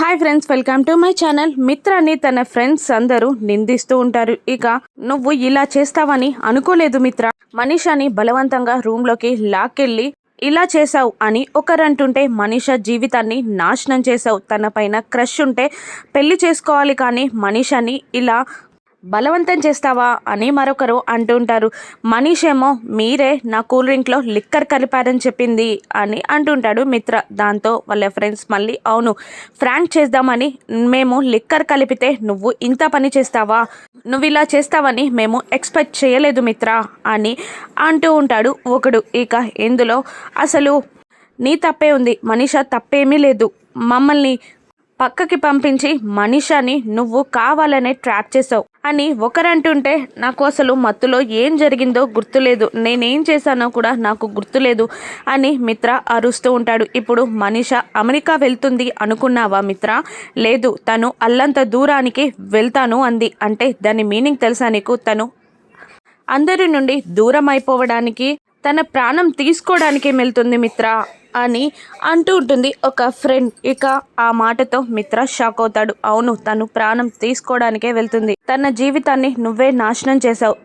Hi friends, welcome to my channel. మిత్రాన్ని తన friends అందరూ నిందిస్తూ ఉంటారు. ఇక నువ్వు ఇలా చేస్తావని అనుకోలేదు మిత్ర, మనీషాని బలవంతంగా రూమ్లోకి లాక్కెళ్ళి ఇలా చేసావు అని ఒకరంటుంటే మనీషా జీవితాన్ని నాశనం చేసావు. తన పైన క్రష్ ఉంటే పెళ్లి చేసుకోవాలి, కానీ మనీషాని ఇలా బలవంతం చేస్తావా అని మరొకరు అంటుంటారు. మనీష్ ఏమో మీరే నా కూల్ డ్రింక్లో లిక్కర్ కలిపారని చెప్పింది అని అంటుంటాడు మిత్ర. దాంతో వాళ్ళ ఫ్రెండ్స్ మళ్ళీ అవును, ఫ్రాంక్ చేద్దామని మేము లిక్కర్ కలిపితే నువ్వు ఇంత పని చేస్తావా, నువ్వు ఇలా చేస్తావని మేము ఎక్స్పెక్ట్ చేయలేదు మిత్ర అని అంటూ ఉంటాడు ఒకడు. ఇక ఇందులో అసలు నీ తప్పే ఉంది, మనీషా తప్పేమీ లేదు. మమ్మల్ని పక్కకి పంపించి మనీషాని నువ్వు కావాలనే ట్రాప్ చేసావు అని ఒకరంటుంటే నాకు అసలు మత్తులో ఏం జరిగిందో గుర్తులేదు, నేనేం చేశానో కూడా నాకు గుర్తులేదు అని మిత్ర అరుస్తూ ఉంటాడు. ఇప్పుడు మనీషా అమెరికా వెళ్తుంది అనుకున్నావా మిత్ర? లేదు, తను అల్లంత దూరానికి వెళ్తాను అంది. అంటే దాని మీనింగ్ తెలుసా నీకు? తను అందరి నుండి దూరం అయిపోవడానికి, తన ప్రాణం తీసుకోవడానికి వెళ్తుంది మిత్ర అని అంటూ ఉంటుంది ఒక ఫ్రెండ్. ఇక ఆ మాటతో మిత్ర షాక్ అవుతాడు. అవును, తను ప్రాణం తీసుకోవడానికే వెళ్తుంది. తన జీవితాన్ని నువ్వే నాశనం చేశావు,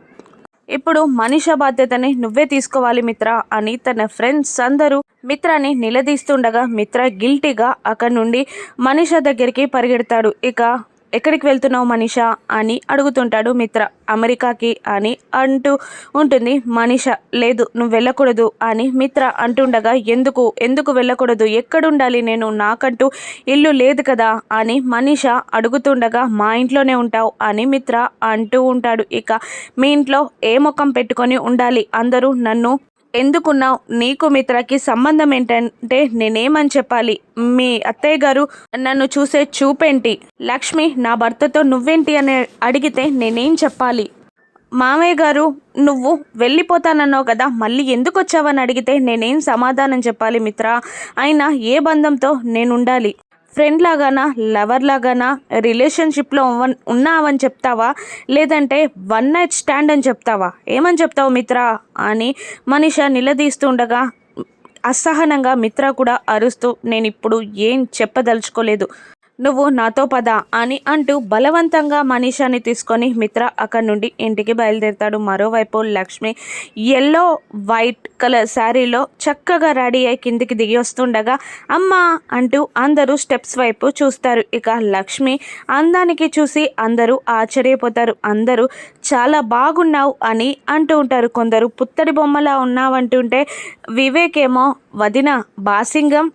ఇప్పుడు మనీషా బాధ్యతని నువ్వే తీసుకోవాలి మిత్ర అని తన ఫ్రెండ్స్ అందరూ మిత్రాని నిలదీస్తుండగా మిత్ర గిల్టీగా అక్కడి నుండి మనీషా దగ్గరికి పరిగెడతాడు. ఇక ఎక్కడికి వెళ్తున్నావు మనీషా అని అడుగుతుంటాడు మిత్ర. అమెరికాకి అని అంటూ ఉంటుంది మనీషా. లేదు, నువ్వు వెళ్ళకూడదు అని మిత్ర అంటుండగా ఎందుకు ఎందుకు వెళ్ళకూడదు, ఎక్కడుండాలి నేను, నాకంటూ ఇల్లు లేదు కదా అని మనీషా అడుగుతుండగా మా ఇంట్లోనే ఉంటావు అని మిత్ర అంటూ ఉంటాడు. ఇక మీ ఇంట్లో ఏ ముఖం పెట్టుకొని ఉండాలి, అందరూ నన్ను ఎందుకున్నావు, నీకు మిత్రకి సంబంధం ఏంటంటే నేనేమని చెప్పాలి, మీ అత్తయ్య గారు నన్ను చూసే చూపేంటి, లక్ష్మి నా భర్తతో నువ్వేంటి అని అడిగితే నేనేం చెప్పాలి, మామయ్య గారు నువ్వు వెళ్ళిపోతానన్నావు కదా మళ్ళీ ఎందుకు వచ్చావని అడిగితే నేనేం సమాధానం చెప్పాలి మిత్ర? అయినా ఏ బంధంతో నేను ఉండాలి, ఫ్రెండ్ లాగానా, లవర్ లాగానా, రిలేషన్షిప్లో ఉన్నావని చెప్తావా, లేదంటే వన్ నైట్ స్టాండ్ అని చెప్తావా, ఏమని చెప్తావు మిత్ర అని మనీషా నిలదీస్తుండగా అసహనంగా మిత్ర కూడా అరుస్తూ నేను ఇప్పుడు ఏం చెప్పదలుచుకోలేదు, నువ్వు నాతో పద అని అంటూ బలవంతంగా మనీషాని తీసుకొని మిత్ర అక్కడి నుండి ఇంటికి బయలుదేరుతాడు. మరోవైపు లక్ష్మి ఎల్లో వైట్ కలర్ శారీలో చక్కగా రెడీ అయి కిందికి దిగి వస్తుండగా అమ్మా అంటూ అందరూ స్టెప్స్ వైపు చూస్తారు. ఇక లక్ష్మి అందానికి చూసి అందరూ ఆశ్చర్యపోతారు. అందరూ చాలా బాగున్నావు అని అంటూ ఉంటారు. కొందరు పుత్తడి బొమ్మలా ఉన్నావంటుంటే వివేక్ ఏమో వదిన బాసింగం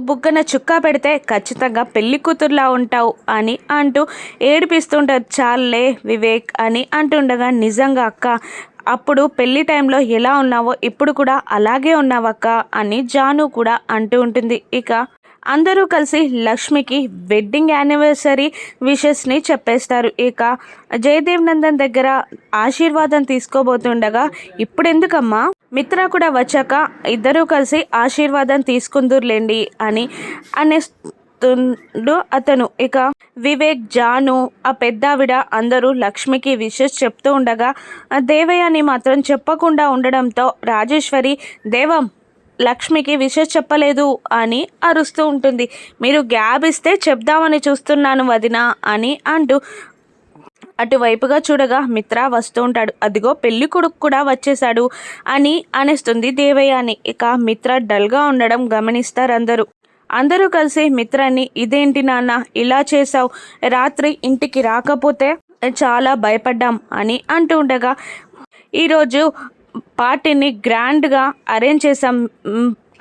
బుగ్గన చుక్కా పెడితే ఖచ్చితంగా పెళ్లి కూతురులా ఉంటావు అని అంటూ ఏడిపిస్తుంటారు. చాలే వివేక్ అని అంటుండగా నిజంగా అక్క, అప్పుడు పెళ్లి టైంలో ఎలా ఉన్నావో ఇప్పుడు కూడా అలాగే ఉన్నావక్క అని జాను కూడా అంటూ ఉంటుంది. ఇక అందరూ కలిసి లక్ష్మికి వెడ్డింగ్ యానివర్సరీ విషెస్ని చెప్పేస్తారు. ఇక జయదేవ్ నందన్ దగ్గర ఆశీర్వాదం తీసుకోబోతుండగా ఇప్పుడు ఎందుకమ్మా, మిత్ర కూడా వచ్చాక ఇద్దరూ కలిసి ఆశీర్వాదం తీసుకుందురులేండి అని అనేస్తుండు అతను. ఇక వివేక్, జాను, ఆ పెద్దావిడ అందరూ లక్ష్మికి విషెస్ చెప్తూ ఉండగా దేవయాని మాత్రం చెప్పకుండా ఉండడంతో రాజేశ్వరి దేవం లక్ష్మికి విషెస్ చెప్పలేదు అని అరుస్తూ ఉంటుంది. మీరు గ్యాప్ ఇస్తే చెప్దామని చూస్తున్నాను వదిన అని అంటూ అటువైపుగా చూడగా మిత్ర వస్తూ ఉంటాడు. అదిగో పెళ్లి కొడుకు కూడా వచ్చేశాడు అని అనేస్తుంది దేవయాని. ఇక మిత్ర డల్గా ఉండడం గమనిస్తారు అందరూ కలిసి మిత్రాన్ని ఇదేంటి నాన్న ఇలా చేసావు, రాత్రి ఇంటికి రాకపోతే చాలా భయపడ్డాం అని అంటూ ఉండగా ఈరోజు పార్టీని గ్రాండ్గా అరేంజ్ చేసాం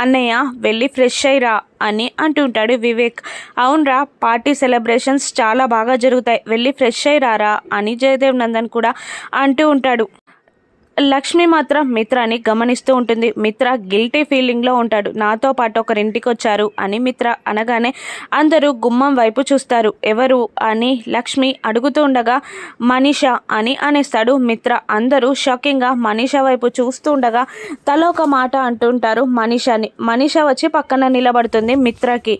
అన్నయ్య, వెళ్ళి ఫ్రెష్ అయ్యిరా అని అంటుంటాడు వివేక్. అవునరా, పార్టీ సెలబ్రేషన్స్ చాలా బాగా జరుగుతాయి, వెళ్ళి ఫ్రెష్ అయ్యిరారా అని జయదేవ్ నందన్ కూడా అంటూ ఉంటాడు. లక్ష్మి మాత్రం మిత్రాని గమనిస్తూ ఉంటుంది. మిత్ర గిల్టీ ఫీలింగ్లో ఉంటాడు. నాతో పాటు ఒకరింటికి వచ్చారు అని మిత్ర అనగానే అందరూ గుమ్మం వైపు చూస్తారు. ఎవరు అని లక్ష్మి అడుగుతూ ఉండగా మనీషా అని అనేస్తాడు మిత్ర. అందరూ షాకింగ్గా మనీషా వైపు చూస్తూ ఉండగా తలో ఒక మాట అంటుంటారు మనీషాని. మనీషా వచ్చి పక్కన నిలబడుతుంది మిత్రకి.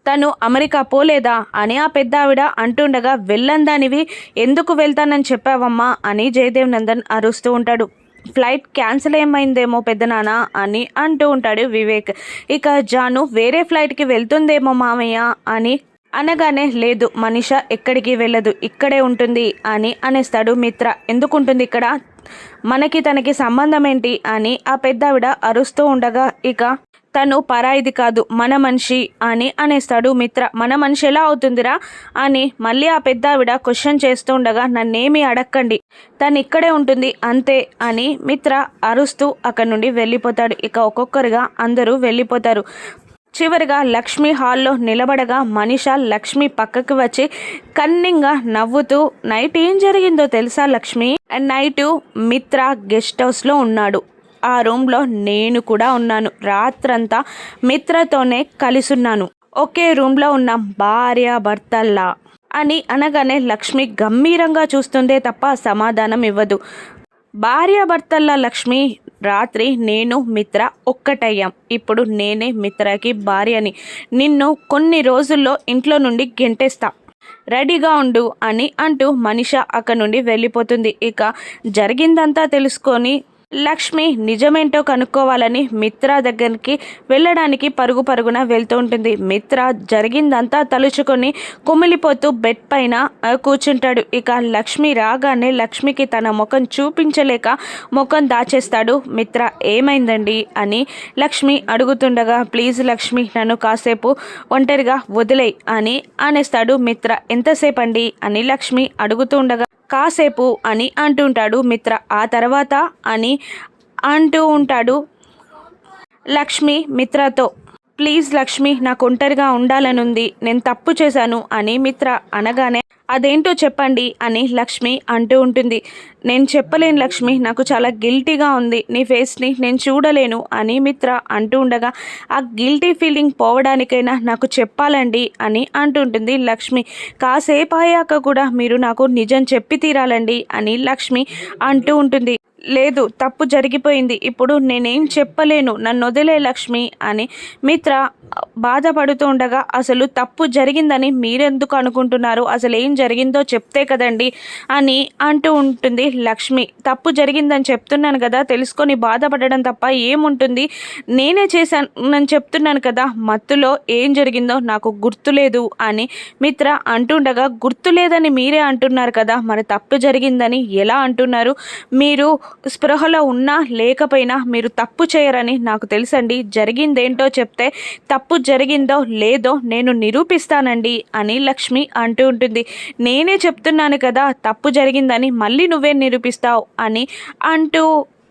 తను అమెరికా పోలేదా అని ఆ పెద్దావిడ అంటుండగా వెళ్ళందానివి ఎందుకు వెళ్తానని చెప్పావమ్మా అని జయదేవ్ నందన్ అరుస్తూ ఉంటాడు. ఫ్లైట్ క్యాన్సిల్ ఏమైందేమో పెద్దనాన్న అని అంటూ ఉంటాడు వివేక్. ఇక జాను వేరే ఫ్లైట్కి వెళ్తుందేమో మామయ్య అని అనగానే లేదు మనిష ఎక్కడికి వెళ్ళదు ఇక్కడే ఉంటుంది అని అనేస్తాడు మిత్ర. ఎందుకుంటుంది ఇక్కడ, మనకి తనకి సంబంధం ఏంటి అని ఆ పెద్దావిడ అరుస్తూ ఉండగా ఇక తను పరాయిది కాదు మన మనిషి అని అనేస్తాడు మిత్ర. మన మనిషి ఎలా అవుతుందిరా అని మళ్ళీ ఆ పెద్దావిడ క్వశ్చన్ చేస్తూ ఉండగా నన్నేమీ అడక్కండి తను ఇక్కడే ఉంటుంది అంతే అని మిత్ర అరుస్తూ అక్కడి నుండి వెళ్ళిపోతాడు. ఇక ఒక్కొక్కరుగా అందరూ వెళ్ళిపోతారు. చివరిగా లక్ష్మి హాల్లో నిలబడగా మనిష లక్ష్మి పక్కకి వచ్చి కన్నింగా నవ్వుతూ నైట్ ఏం జరిగిందో తెలుసా లక్ష్మి, నైటు మిత్ర గెస్ట్ హౌస్లో ఉన్నాడు, ఆ రూమ్లో నేను కూడా ఉన్నాను, రాత్రంతా మిత్రతోనే కలిసున్నాను, ఒకే రూమ్లో ఉన్నాం భార్య భర్తల్లా అని అనగానే లక్ష్మి గంభీరంగా చూస్తుందే తప్ప సమాధానం ఇవ్వదు. భార్యాభర్తల్లా లక్ష్మి, రాత్రి నేను మిత్ర ఒక్కటయ్యాం, ఇప్పుడు నేనే మిత్రకి భార్యని, నిన్ను కొన్ని రోజుల్లో ఇంట్లో నుండి గెంటేస్తా, రెడీగా ఉండు అని అంటూ మనిష అక్కడి నుండి వెళ్ళిపోతుంది. ఇక జరిగిందంతా తెలుసుకొని లక్ష్మి నిజమేంటో కనుక్కోవాలని మిత్ర దగ్గరికి వెళ్ళడానికి పరుగు పరుగున వెళ్తూ ఉంటుంది. మిత్ర జరిగిందంతా తలుచుకొని కుమిలిపోతూ బెడ్ పైన కూర్చుంటాడు. ఇక లక్ష్మి రాగానే లక్ష్మికి తన ముఖం చూపించలేక ముఖం దాచేస్తాడు మిత్ర. ఏమైందండి అని లక్ష్మి అడుగుతుండగా ప్లీజ్ లక్ష్మి నన్ను కాసేపు ఒంటరిగా వదిలేయ్ అని అనేస్తాడు మిత్ర. ఎంతసేపు అండి అని లక్ష్మి అడుగుతూ ఉండగా కాసేపు అని అంటుంటాడు మిత్ర. ఆ తర్వాత అని అంటూ ఉంటాడు లక్ష్మి మిత్రతో. ప్లీజ్ లక్ష్మి నాకు ఒంటరిగా ఉండాలనుంది, నేను తప్పు చేశాను అని మిత్ర అనగానే అదేంటో చెప్పండి అని లక్ష్మి అంటూ ఉంటుంది. నేను చెప్పలేను లక్ష్మి, నాకు చాలా గిల్టీగా ఉంది, నీ ఫేస్ని నేను చూడలేను అని మిత్ర అంటూ ఉండగా ఆ గిల్టీ ఫీలింగ్ పోవడానికైనా నాకు చెప్పాలండి అని అంటుంటుంది లక్ష్మి. కాసేపు అయ్యాక కూడా మీరు నాకు నిజం చెప్పి తీరాలండి అని లక్ష్మి అంటూ ఉంటుంది. లేదు తప్పు జరిగిపోయింది, ఇప్పుడు నేనేం చెప్పలేను, నన్ను వదిలే లక్ష్మి అని మిత్ర బాధపడుతూ ఉండగా అసలు తప్పు జరిగిందని మీరెందుకు అనుకుంటున్నారు, అసలు ఏం జరిగిందో చెప్తే కదండి అని అంటూ ఉంటుంది లక్ష్మి. తప్పు జరిగిందని చెప్తున్నాను కదా, తెలుసుకొని బాధపడడం తప్ప ఏముంటుంది, నేనే చేశానని చెప్తున్నాను కదా, మత్తులో ఏం జరిగిందో నాకు గుర్తులేదు అని మిత్ర అంటుండగా గుర్తులేదని మీరే అంటున్నారు కదా, మరి తప్పు జరిగిందని ఎలా అంటున్నారు, మీరు స్పృహలో ఉన్నా లేకపోయినా మీరు తప్పు చేయరని నాకు తెలుసండి, జరిగిందేంటో చెప్తే తప్పు జరిగిందో లేదో నేను నిరూపిస్తానండి అని లక్ష్మి అంటూ ఉంటుంది. నేనే చెప్తున్నాను కదా తప్పు జరిగిందని, మళ్ళీ నువ్వే నిరూపిస్తావు అని అంటూ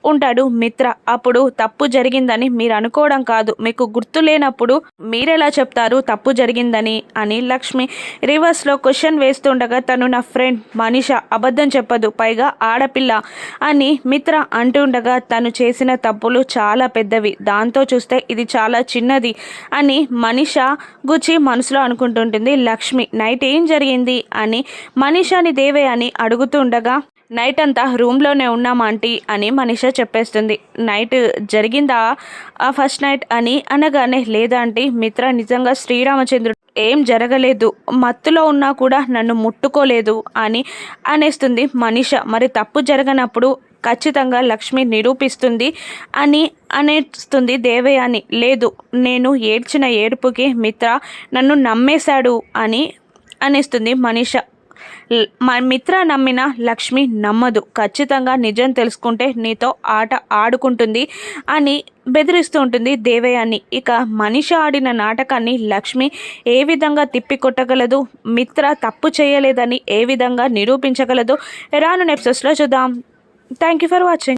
ఉంటాడు మిత్ర. అప్పుడు తప్పు జరిగిందని మీరు అనుకోవడం కాదు, మీకు గుర్తు లేనప్పుడు మీరెలా చెప్తారు తప్పు జరిగిందని అని లక్ష్మి రివర్స్లో క్వశ్చన్ వేస్తుండగా తను నా ఫ్రెండ్ మనిష అబద్ధం చెప్పదు, పైగా ఆడపిల్ల అని మిత్ర అంటుండగా తను చేసిన తప్పులు చాలా పెద్దవి, దాంతో చూస్తే ఇది చాలా చిన్నది అని మనిష గుచ్చి మనసులో అనుకుంటుంటుంది లక్ష్మి. నైట్ ఏం జరిగింది అని మనిషాని దేవే అని అడుగుతుండగా నైట్ అంతా రూమ్లోనే ఉన్నాం ఆంటీ అని మనిష చెప్పేస్తుంది. నైట్ జరిగిందా ఫస్ట్ నైట్ అని అనగానే లేదా ఆంటీ, మిత్ర నిజంగా శ్రీరామచంద్రుడు ఏం జరగలేదు, మత్తులో ఉన్నా కూడా నన్ను ముట్టుకోలేదు అని అనేస్తుంది మనిష. మరి తప్పు జరగనప్పుడు ఖచ్చితంగా లక్ష్మి నిరూపిస్తుంది అని అనేస్తుంది దేవయాని. లేదు నేను ఏడ్చిన ఏడుపుకి మిత్ర నన్ను నమ్మేశాడు అని అనేస్తుంది మనిష. మా మిత్ర నమ్మిన లక్ష్మి నమ్మదు, ఖచ్చితంగా నిజం తెలుసుకుంటే నీతో ఆట ఆడుకుంటుంది అని బెదిరిస్తూ ఉంటుంది దేవయాని. ఇక మనిష ఆడిన నాటకాన్ని లక్ష్మి ఏ విధంగా తిప్పికొట్టగలదు, మిత్ర తప్పు చేయలేదని ఏ విధంగా నిరూపించగలదు రాను ఎపిసోడ్స్లో చూద్దాం. Thank you for watching.